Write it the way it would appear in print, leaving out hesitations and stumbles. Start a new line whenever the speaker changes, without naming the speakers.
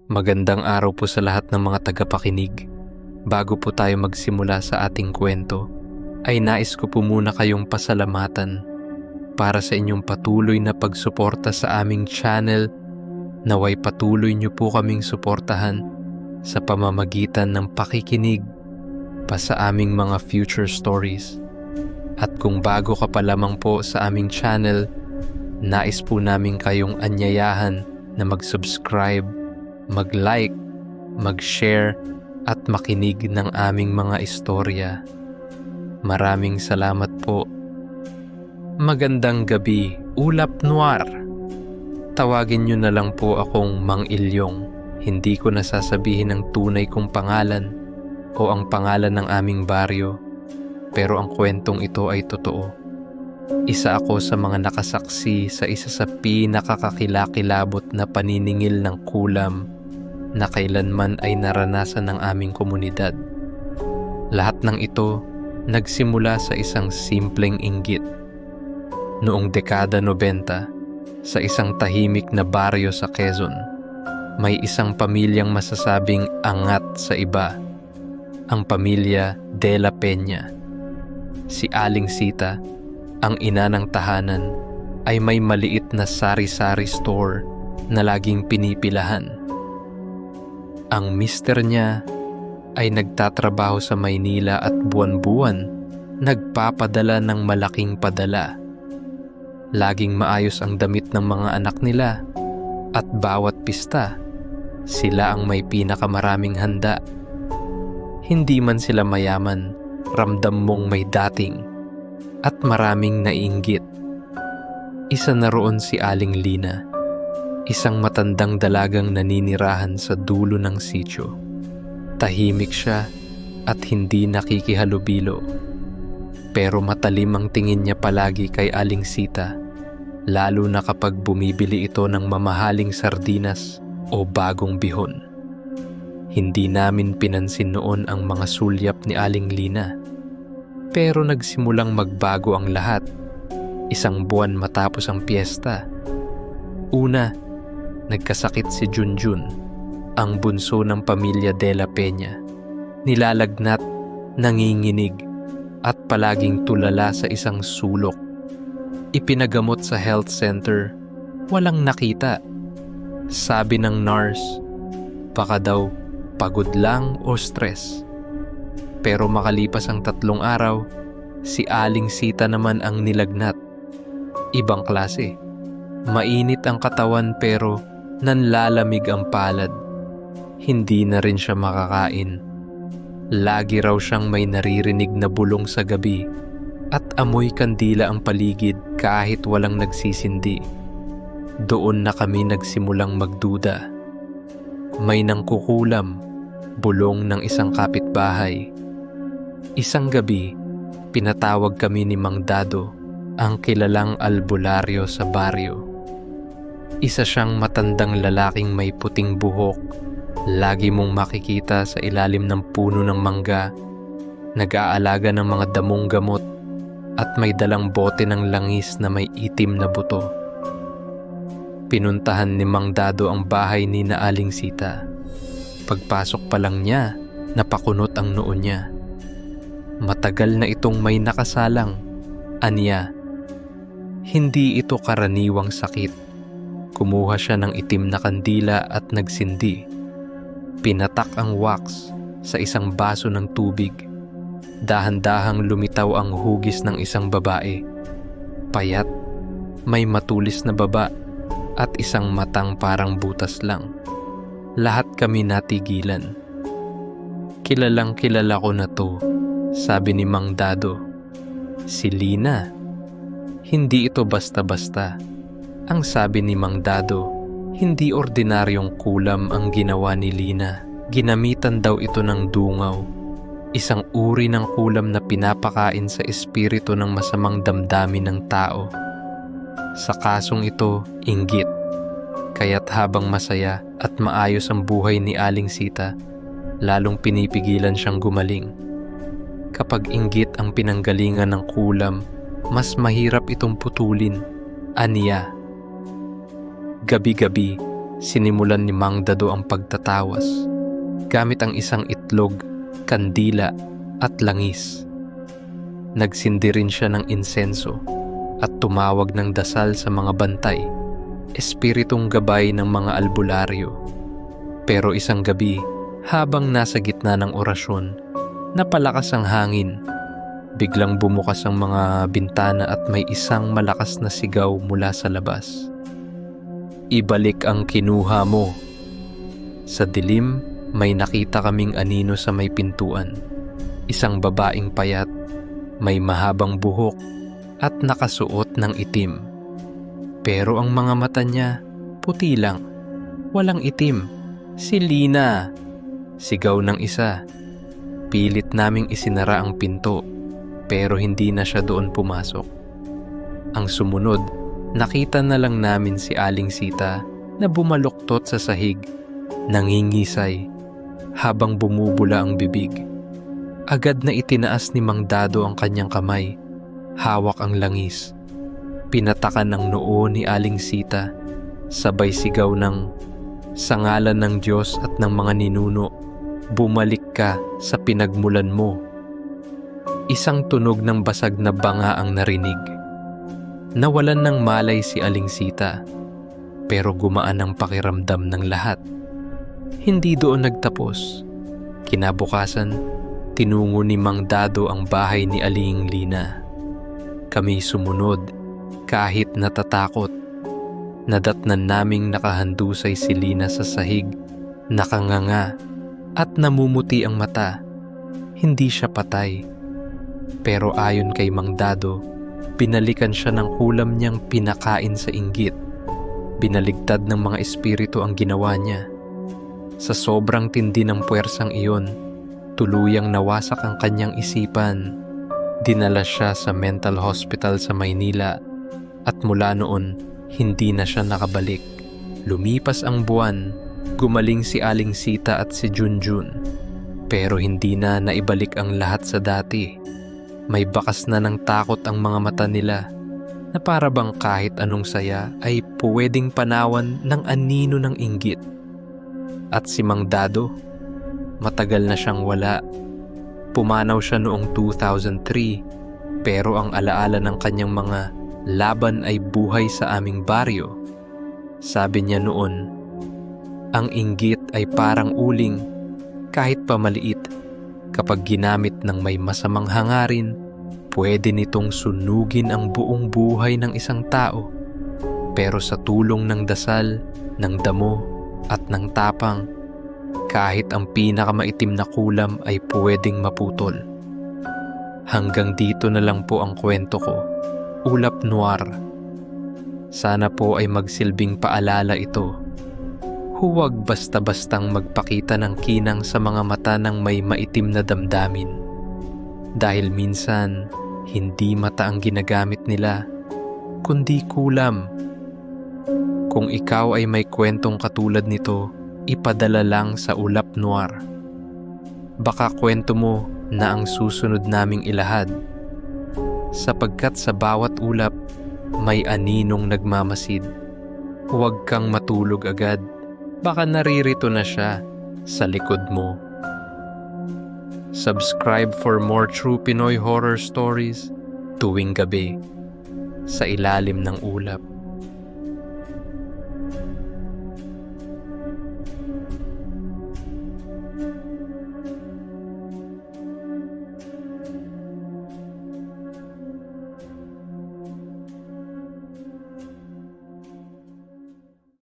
Magandang araw po sa lahat ng mga tagapakinig. Bago po tayo magsimula sa ating kwento, ay nais ko po muna kayong pasalamatan para sa inyong patuloy na pagsuporta sa aming channel. Naway patuloy niyo po kaming suportahan sa pamamagitan ng pakikinig pa sa aming mga future stories. At kung bago ka pa lamang po sa aming channel, nais po namin kayong anyayahan na mag-subscribe, mag-like, mag-share at makinig ng aming mga istorya. Maraming salamat po. Magandang gabi, Ulap Noir. Tawagin niyo na lang po akong Mang Ilyong. Hindi ko nasasabihin ang tunay kong pangalan o ang pangalan ng aming baryo, pero ang kwentong ito ay totoo. Isa ako sa mga nakasaksi sa isa sa pinakakakilakilabot na paniningil ng kulam na kailanman ay naranasan ng aming komunidad. Lahat ng ito nagsimula sa isang simpleng inggit. Noong dekada 90, sa isang tahimik na baryo sa Quezon, may isang pamilyang masasabing angat sa iba, ang pamilya De La Peña. Si Aling Sita, ang ina ng tahanan, ay may maliit na sari-sari store na laging pinipilahan. Ang mister niya ay nagtatrabaho sa Maynila at buwan-buwan nagpapadala ng malaking padala. Laging maayos ang damit ng mga anak nila at bawat pista, sila ang may pinakamaraming handa. Hindi man sila mayaman, ramdam mong may dating at maraming naiinggit. Isa na roon si Aling Lina, isang matandang dalagang naninirahan sa dulo ng sitio. Tahimik siya at hindi nakikihalubilo, pero matalim ang tingin niya palagi kay Aling Sita, lalo na kapag bumibili ito ng mamahaling sardinas o bagong bihon. Hindi namin pinansin noon ang mga sulyap ni Aling Lina, pero nagsimulang magbago ang lahat, isang buwan matapos ang piyesta. Una, nagkasakit si Junjun, ang bunso ng pamilya De La Peña. Nilalagnat, nanginginig, at palaging tulala sa isang sulok. Ipinagamot sa health center, walang nakita. Sabi ng nurse, baka daw pagod lang o stress. Pero makalipas ang 3 araw, si Aling Sita naman ang nilagnat. Ibang klase. Mainit ang katawan pero nanlalamig ang palad. Hindi na rin siya makakain. Lagi raw siyang may naririnig na bulong sa gabi at amoy kandila ang paligid kahit walang nagsisindi. Doon na kami nagsimulang magduda. May nangkukulam, bulong ng isang kapitbahay. Isang gabi, pinatawag kami ni Mang Dado, ang kilalang albularyo sa baryo. Isa siyang matandang lalaking may puting buhok, lagi mong makikita sa ilalim ng puno ng mangga, nag-aalaga ng mga damong gamot at may dalang bote ng langis na may itim na buto. Pinuntahan ni Mang Dado ang bahay ni na Aling Sita. Pagpasok pa lang niya, napakunot ang noo niya. Matagal na itong may nakasalang, aniya. Hindi ito karaniwang sakit. Kumuha siya ng itim na kandila at nagsindi. Pinatak ang wax sa isang baso ng tubig. Dahan-dahang lumitaw ang hugis ng isang babae. Payat, may matulis na baba at isang matang parang butas lang. Lahat kami natigilan. Kilalang kilala ko na to, sabi ni Mang Dado. Si Lina. Hindi ito basta-basta. Ang sabi ni Mang Dado, hindi ordinaryong kulam ang ginawa ni Lina. Ginamitan daw ito ng dungaw, isang uri ng kulam na pinapakain sa espiritu ng masamang damdamin ng tao. Sa kasong ito, inggit. Kaya't habang masaya at maayos ang buhay ni Aling Sita, lalong pinipigilan siyang gumaling. Kapag inggit ang pinanggalingan ng kulam, mas mahirap itong putulin, aniya. Gabi-gabi, Sinimulan ni Mang Dado ang pagtatawas gamit ang isang itlog, kandila at langis. Nagsindi rin siya ng insenso at tumawag ng dasal sa mga bantay, espiritong gabay ng mga albularyo. Pero isang gabi, habang nasa gitna ng orasyon, napalakas ang hangin. Biglang bumukas ang mga bintana at may isang malakas na sigaw mula sa labas. "Ibalik ang kinuha mo." Sa dilim, may nakita kaming anino sa may pintuan. Isang babaeng payat, may mahabang buhok at nakasuot ng itim. Pero ang mga mata niya, puti lang, walang itim. "Si Lina!" sigaw ng isa. Pilit naming isinara ang pinto, pero hindi na siya doon pumasok. Ang sumunod, nakita na lang namin si Aling Sita na bumaluktot sa sahig, nangingisay, habang bumubula ang bibig. Agad na itinaas ni Mang Dado ang kanyang kamay, hawak ang langis. Pinatakan ng noo ni Aling Sita, sabay sigaw ng, "Sa ngalan ng Diyos at ng mga ninuno, bumalik ka sa pinagmulan mo." Isang tunog ng basag na banga ang narinig. Nawalan ng malay si Aling Sita, pero gumaan ang pakiramdam ng lahat. Hindi doon nagtapos. Kinabukasan, tinungo ni Mang Dado ang bahay ni Aling Lina. Kami sumunod, kahit natatakot. Nadatnan naming nakahandusay si Lina sa sahig, nakanganga, at namumuti ang mata. Hindi siya patay. Pero ayon kay Mang Dado, pinalikan siya ng kulam niyang pinakain sa inggit. Binaligtad ng mga espiritu ang ginawa niya. Sa sobrang tindi ng puwersang iyon, tuluyang nawasak ang kanyang isipan. Dinala siya sa mental hospital sa Maynila at mula noon, hindi na siya nakabalik. Lumipas ang buwan, gumaling si Aling Sita at si Junjun. Pero hindi na naibalik ang lahat sa dati. May bakas na ng takot ang mga mata nila na para bang kahit anong saya ay pwedeng panawan ng anino ng inggit. At si Mang Dado, matagal na siyang wala. Pumanaw siya noong 2003, pero ang alaala ng kanyang mga laban ay buhay sa aming baryo. Sabi niya noon, ang inggit ay parang uling, kahit pamaliit. Kapag ginamit ng may masamang hangarin, pwede nitong sunugin ang buong buhay ng isang tao. Pero sa tulong ng dasal, ng damo, at ng tapang, kahit ang pinakamaitim na kulam ay pwedeng maputol. Hanggang dito na lang po ang kwento ko, Ulap Noir. Sana po ay magsilbing paalala ito. Huwag basta-bastang magpakita ng kinang sa mga mata ng may maitim na damdamin. Dahil minsan, hindi mata ang ginagamit nila, kundi kulam. Kung ikaw ay may kwentong katulad nito, ipadala lang sa Ulap Noir. Baka kwento mo na ang susunod naming ilahad. Sapagkat sa bawat ulap, may aninong nagmamasid. Huwag kang matulog agad. Baka naririto na siya sa likod mo. Subscribe for more true Pinoy horror stories tuwing gabi sa ilalim ng ulap.